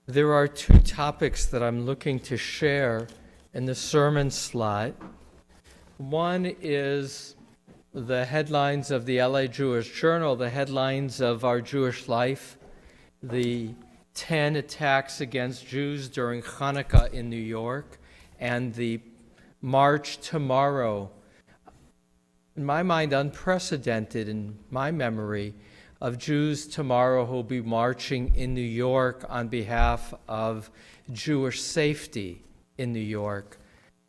There are two topics that I'm looking to share in the sermon slide. One is the headlines of the LA Jewish Journal, the headlines of our Jewish life, the 10 attacks against Jews during Hanukkah in New York, and the march tomorrow, in my mind unprecedented in my memory, of Jews tomorrow who will be marching in New York on behalf of Jewish safety in New York.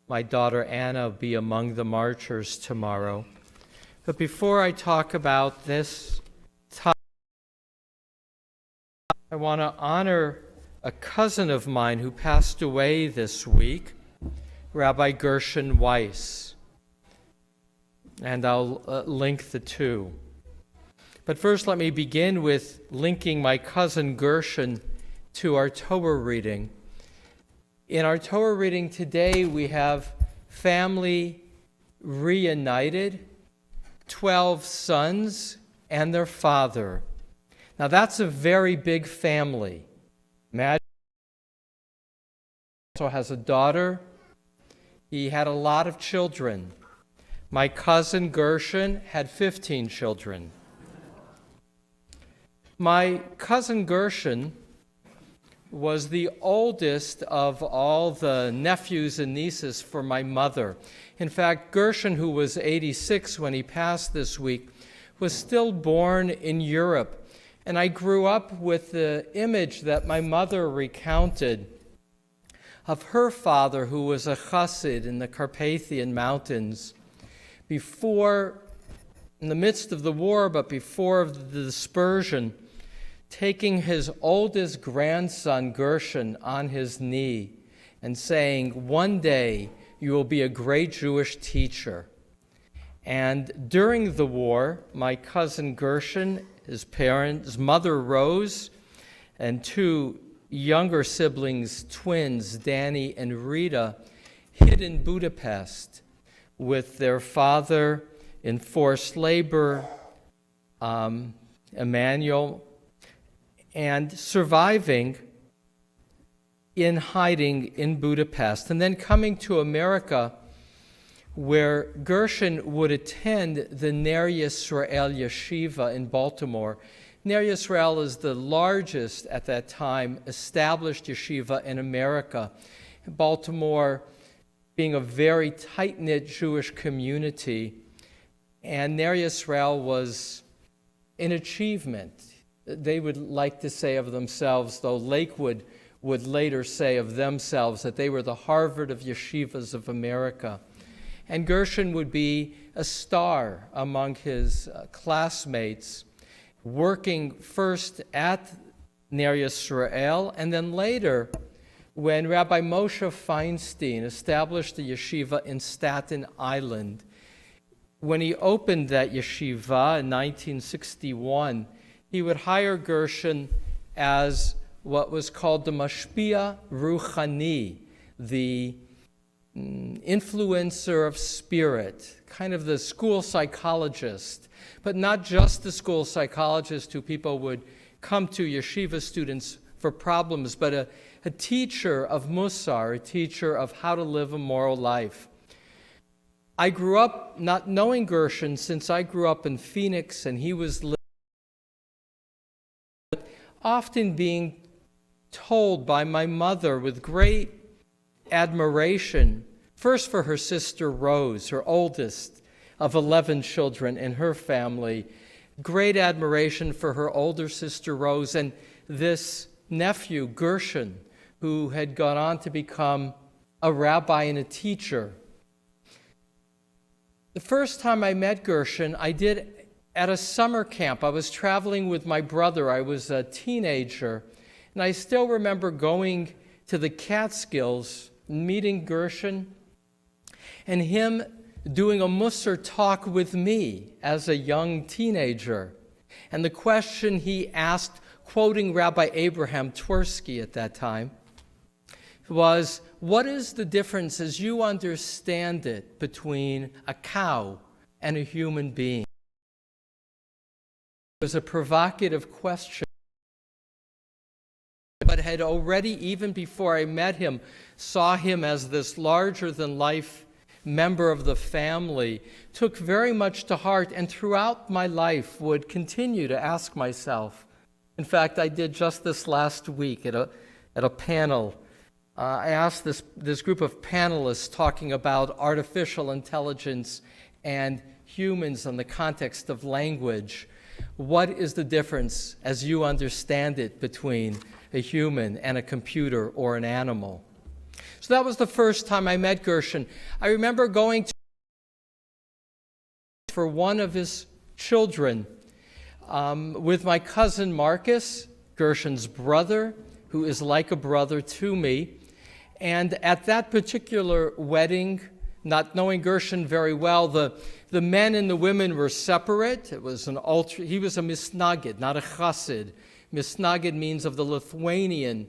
My daughter Anna will be among the marchers tomorrow. But before I talk about this topic, I want to honor a cousin of mine who passed away this week, Rabbi Gershon Weiss. And I'll link the two. But first, let me begin with linking my cousin Gershon to our Torah reading. In our Torah reading today, we have family reunited, 12 sons and their father. Now, that's a very big family. Imagine he also has a daughter. He had a lot of children. My cousin Gershon had 15 children. My cousin Gershon was the oldest of all the nephews and nieces for my mother. In fact, Gershon, who was 86 when he passed this week, was still born in Europe. And I grew up with the image that my mother recounted of her father, who was a chassid in the Carpathian Mountains. Before, in the midst of the war, but before the dispersion, taking his oldest grandson, Gershon, on his knee and saying, "One day you will be a great Jewish teacher." And during the war, my cousin Gershon, his mother Rose, and two younger siblings, twins, Danny and Rita, hid in Budapest with their father in forced labor, Emmanuel, and surviving in hiding in Budapest, and then coming to America, where Gershon would attend the Ner Yisrael Yeshiva in Baltimore. Ner Yisrael is the largest, at that time, established yeshiva in America. Baltimore being a very tight-knit Jewish community, and Ner Yisrael was an achievement. They would like to say of themselves, though Lakewood would later say of themselves that they were the Harvard of yeshivas of America. And Gershon would be a star among his classmates, working first at Ner Yisrael, and then later when Rabbi Moshe Feinstein established a yeshiva in Staten Island. When he opened that yeshiva in 1961, he would hire Gershon as what was called the Mashpia Ruchani, the influencer of spirit, kind of the school psychologist, but not just the school psychologist who people would come to, yeshiva students, for problems, but a teacher of Musar, a teacher of how to live a moral life. I grew up not knowing Gershon since I grew up in Phoenix and he was often being told by my mother with great admiration, first for her sister Rose, her oldest of 11 children in her family, great admiration for her older sister Rose, and this nephew Gershon, who had gone on to become a rabbi and a teacher. The first time I met Gershon, I did at a summer camp. I was traveling with my brother. I was a teenager. And I still remember going to the Catskills, meeting Gershon, and him doing a Musar talk with me as a young teenager. And the question he asked, quoting Rabbi Abraham Twersky at that time, was, what is the difference, as you understand it, between a cow and a human being? It was a provocative question. but had already, even before I met him, saw him as this larger-than-life member of the family, took very much to heart, and throughout my life would continue to ask myself. In fact, I did just this last week at a panel. I asked this group of panelists talking about artificial intelligence and humans in the context of language. What is the difference, as you understand it, between a human and a computer or an animal? So that was the first time I met Gershon. I remember going for one of his children with my cousin Marcus, Gershon's brother, who is like a brother to me. And at that particular wedding, not knowing Gershon very well, the men and the women were separate. It was he was a misnagid, not a chassid. Misnagid means of the Lithuanian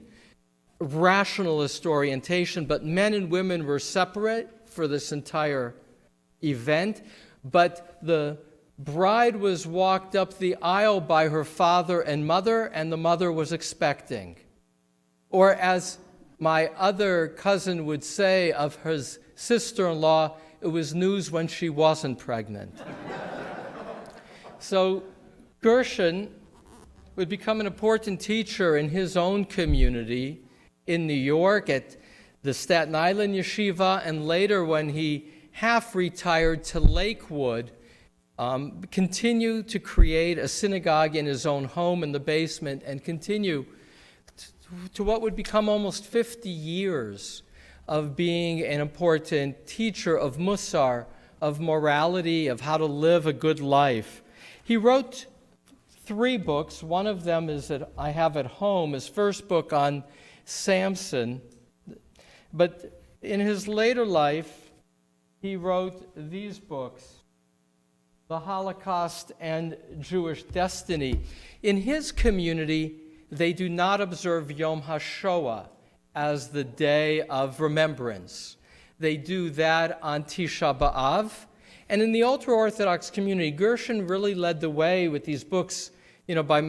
rationalist orientation, but men and women were separate for this entire event. But the bride was walked up the aisle by her father and the mother was expecting. Or as my other cousin would say of his sister-in-law, it was news when she wasn't pregnant. So Gershon would become an important teacher in his own community in New York at the Staten Island Yeshiva, and later when he half-retired to Lakewood, continue to create a synagogue in his own home in the basement and continue to what would become almost 50 years of being an important teacher of Musar, of morality, of how to live a good life. He wrote 3 books. One of them is that I have at home, his first book on Samson. But in his later life, he wrote these books, The Holocaust and Jewish Destiny. In his community, they do not observe Yom HaShoah as the day of remembrance. They do that on Tisha B'Av. And in the ultra-Orthodox community, Gershon really led the way with these books, by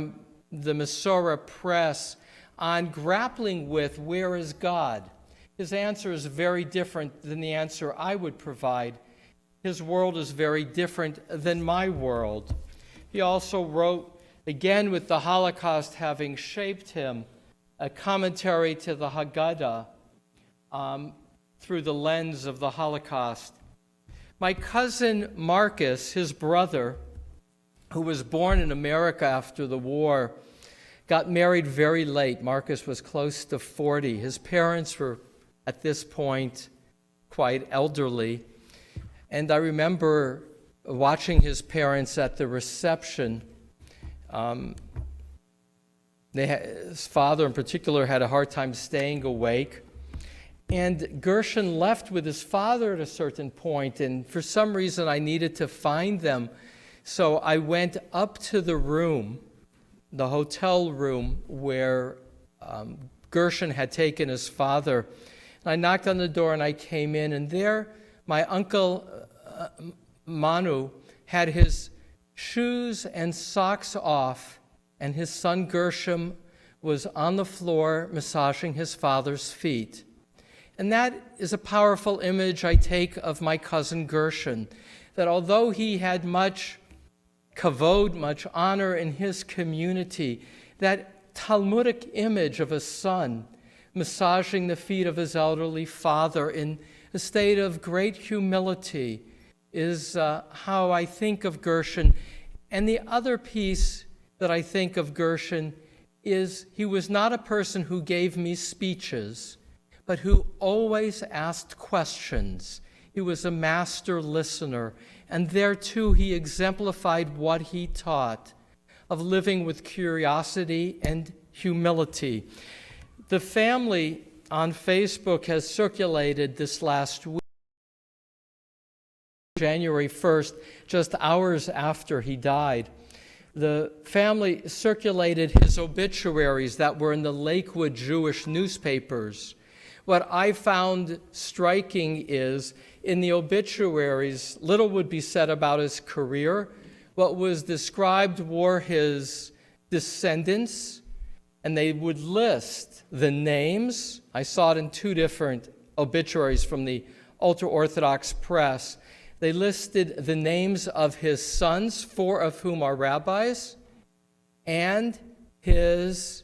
the Masorah Press, on grappling with where is God. His answer is very different than the answer I would provide. His world is very different than my world. He also wrote, again with the Holocaust having shaped him, a commentary to the Haggadah through the lens of the Holocaust. My cousin Marcus, his brother, who was born in America after the war, got married very late. Marcus was close to 40. His parents were, at this point, quite elderly. And I remember watching his parents at the reception. His father, in particular, had a hard time staying awake. And Gershon left with his father at a certain point, and for some reason I needed to find them. So I went up to the room, the hotel room, where Gershon had taken his father. And I knocked on the door and I came in, and there my uncle Manu had his shoes and socks off, and his son Gershon was on the floor massaging his father's feet. And that is a powerful image I take of my cousin Gershon, that although he had much kavod, much honor in his community, that Talmudic image of a son massaging the feet of his elderly father in a state of great humility is how I think of Gershon. And the other piece that I think of Gershon is he was not a person who gave me speeches, but who always asked questions. He was a master listener, and there too he exemplified what he taught of living with curiosity and humility. The family on Facebook has circulated this last week, January 1st, just hours after he died. The family circulated his obituaries that were in the Lakewood Jewish newspapers. What I found striking is, in the obituaries, little would be said about his career. What was described were his descendants, and they would list the names. I saw it in 2 different obituaries from the ultra-Orthodox press. They listed the names of his sons, 4 of whom are rabbis, and his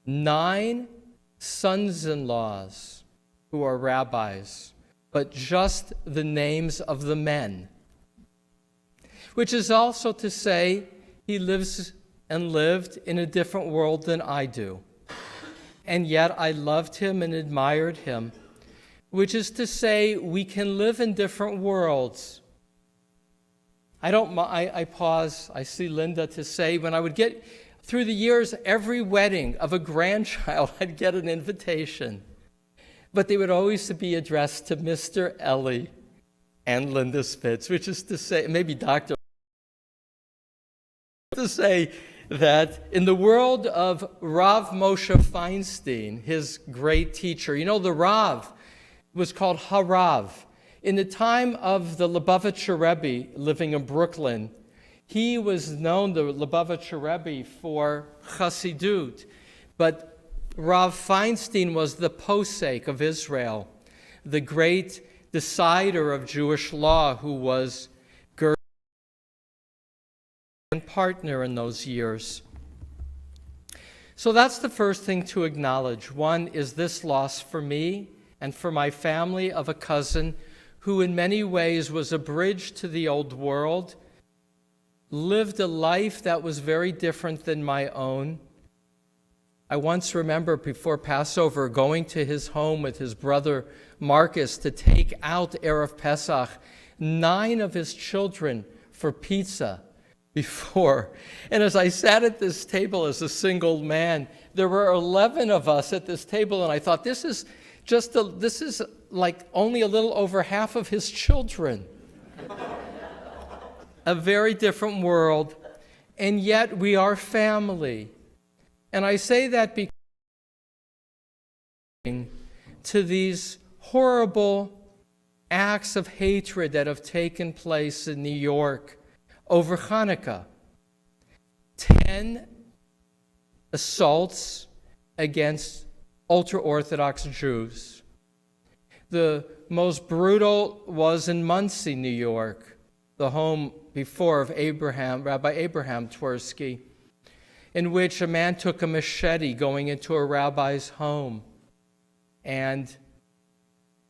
9 sons-in-laws who are rabbis, but just the names of the men. Which is also to say he lives and lived in a different world than I do. And yet I loved him and admired him. Which is to say we can live in different worlds. I pause, I see Linda to say, when I would get through the years, every wedding of a grandchild, I'd get an invitation. But they would always be addressed to Mr. Ellie and Linda Spitz, which is to say, maybe Dr. to say that in the world of Rav Moshe Feinstein, his great teacher, the Rav was called Harav. In the time of the Lubavitcher Rebbe living in Brooklyn, he was known, the Lubavitcher Rebbe, for Chassidut, but Rav Feinstein was the posek of Israel, the great decider of Jewish law, who was Gershon partner in those years. So that's the first thing to acknowledge. One is this loss for me and for my family of a cousin who in many ways was a bridge to the old world, lived a life that was very different than my own. I once remember before Passover going to his home with his brother Marcus to take out Erev Pesach 9 of his children for pizza before. And as I sat at this table as a single man, there were 11 of us at this table, and I thought, this is like only a little over half of his children. A very different world, and yet we are family. And I say that because to these horrible acts of hatred that have taken place in New York over Hanukkah. 10 assaults against ultra-Orthodox Jews. The most brutal was in Monsey, New York, the home before of Rabbi Abraham Twersky, in which a man took a machete going into a rabbi's home. And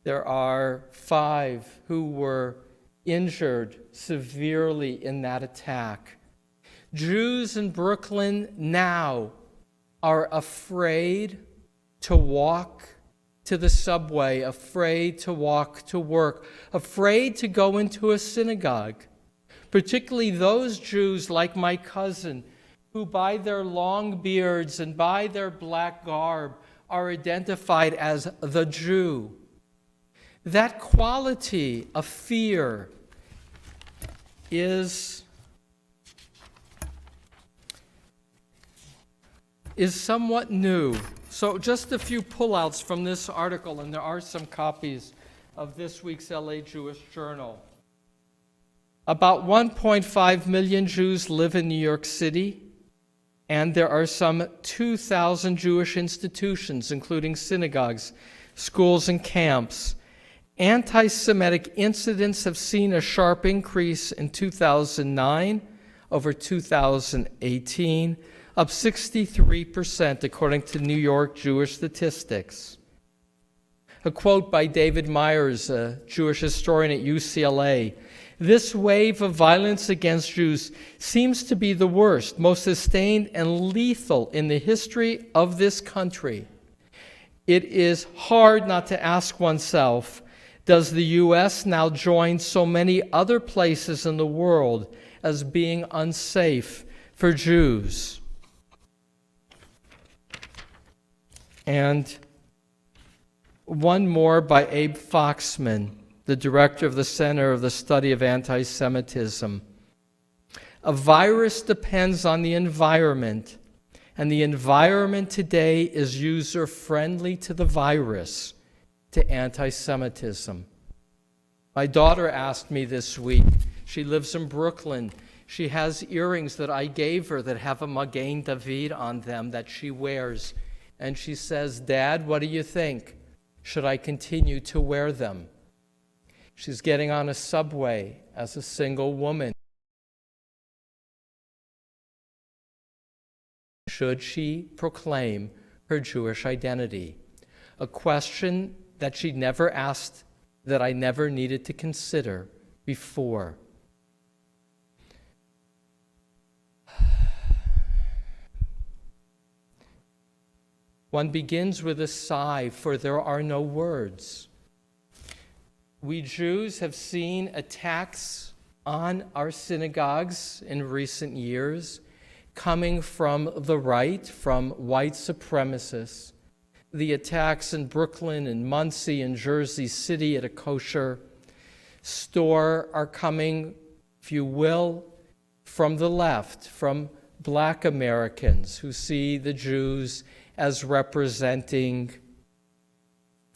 there are 5 who were injured severely in that attack. Jews in Brooklyn now are afraid to walk to the subway, afraid to walk to work, afraid to go into a synagogue, particularly those Jews like my cousin who by their long beards and by their black garb are identified as the Jew. That quality of fear is somewhat new. So just a few pullouts from this article, and there are some copies of this week's LA Jewish Journal. About 1.5 million Jews live in New York City, and there are some 2,000 Jewish institutions, including synagogues, schools, and camps. Anti-Semitic incidents have seen a sharp increase in 2009 over 2018, up 63% according to New York Jewish statistics. A quote by David Myers, a Jewish historian at UCLA: "This wave of violence against Jews seems to be the worst, most sustained and lethal in the history of this country. It is hard not to ask oneself, does the U.S. now join so many other places in the world as being unsafe for Jews?" And one more by Abe Foxman, the director of the Center of the Study of Antisemitism. "A virus depends on the environment, and the environment today is user-friendly to the virus, to anti-Semitism." My daughter asked me this week, she lives in Brooklyn, She has earrings that I gave her that have a Magen David on them that she wears. And she says, "Dad, what do you think? Should I continue to wear them?" She's getting on a subway as a single woman. Should she proclaim her Jewish identity? A question that she never asked, that I never needed to consider before. One begins with a sigh, for there are no words. We Jews have seen attacks on our synagogues in recent years coming from the right, from white supremacists. The attacks in Brooklyn and Muncie and Jersey City at a kosher store are coming, if you will, from the left, from Black Americans who see the Jews as representing,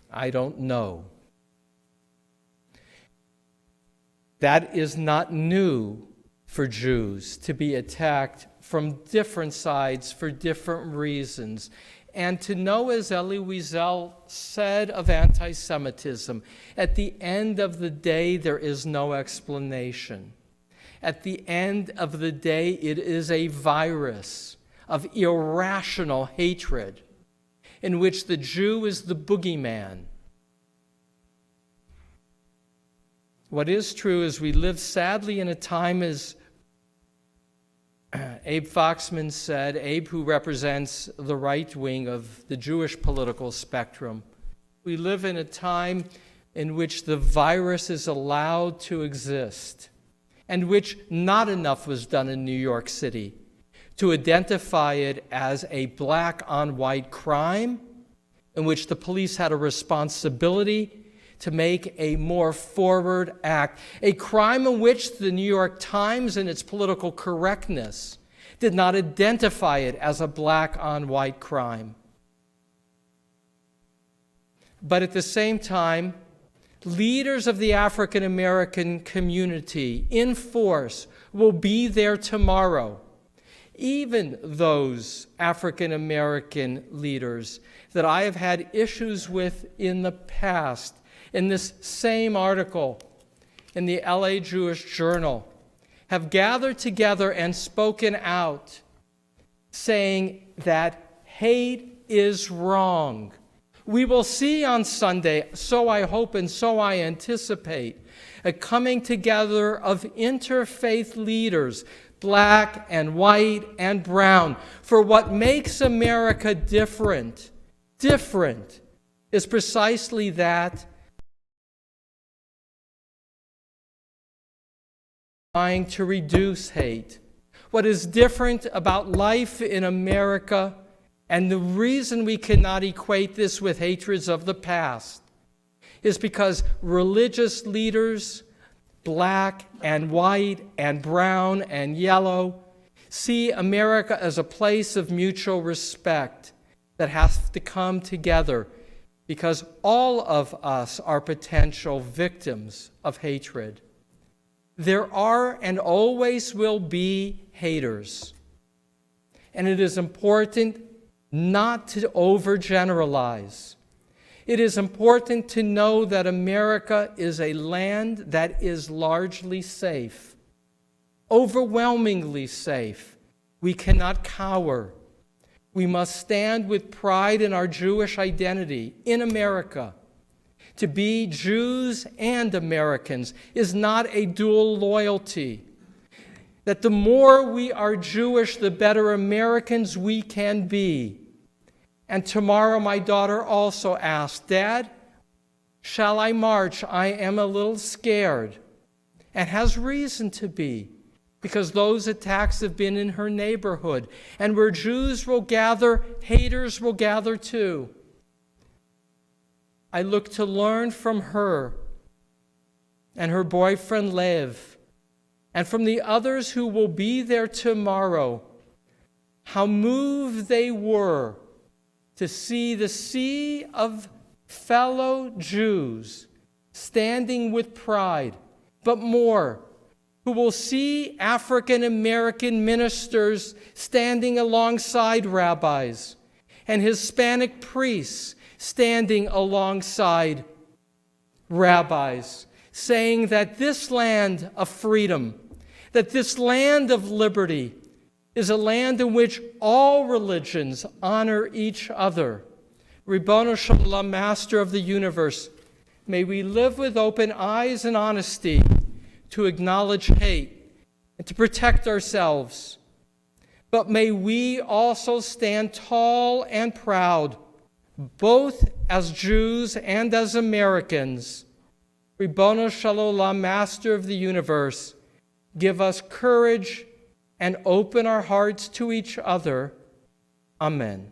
I don't know. That is not new for Jews to be attacked from different sides for different reasons. And to know, as Elie Wiesel said of anti-Semitism, at the end of the day, there is no explanation. At the end of the day, it is a virus of irrational hatred in which the Jew is the boogeyman. What is true is we live sadly in a time, as Abe Foxman said, Abe, who represents the right wing of the Jewish political spectrum, we live in a time in which the virus is allowed to exist, and which not enough was done in New York City to identify it as a black on white crime, in which the police had a responsibility to make a more forward act, a crime in which the New York Times, in its political correctness, did not identify it as a black on white crime. But at the same time, leaders of the African American community in force will be there tomorrow. Even those African American leaders that I have had issues with in the past. In this same article in the LA Jewish Journal, have gathered together and spoken out, saying that hate is wrong. We will see on Sunday, so I hope and so I anticipate, a coming together of interfaith leaders, black and white and brown, for what makes America different is precisely that, trying to reduce hate. What is different about life in America, and the reason we cannot equate this with hatreds of the past, is because religious leaders, black and white and brown and yellow, see America as a place of mutual respect that has to come together, because all of us are potential victims of hatred. There are and always will be haters. And it is important not to overgeneralize. It is important to know that America is a land that is largely safe, overwhelmingly safe. We cannot cower. We must stand with pride in our Jewish identity in America. To be Jews and Americans is not a dual loyalty. That the more we are Jewish, the better Americans we can be. And tomorrow my daughter also asked, "Dad, shall I march? I am a little scared." And has reason to be, because those attacks have been in her neighborhood. And where Jews will gather, haters will gather too. I look to learn from her and her boyfriend Lev, and from the others who will be there tomorrow, how moved they were to see the sea of fellow Jews standing with pride, but more, who will see African American ministers standing alongside rabbis and Hispanic priests standing alongside rabbis, saying that this land of freedom, that this land of liberty is a land in which all religions honor each other. Ribono Shel Olam, Master of the universe, may we live with open eyes and honesty to acknowledge hate and to protect ourselves. But may we also stand tall and proud, both as Jews and as Americans. Ribono Shel Olam, Master of the universe, give us courage and open our hearts to each other. Amen.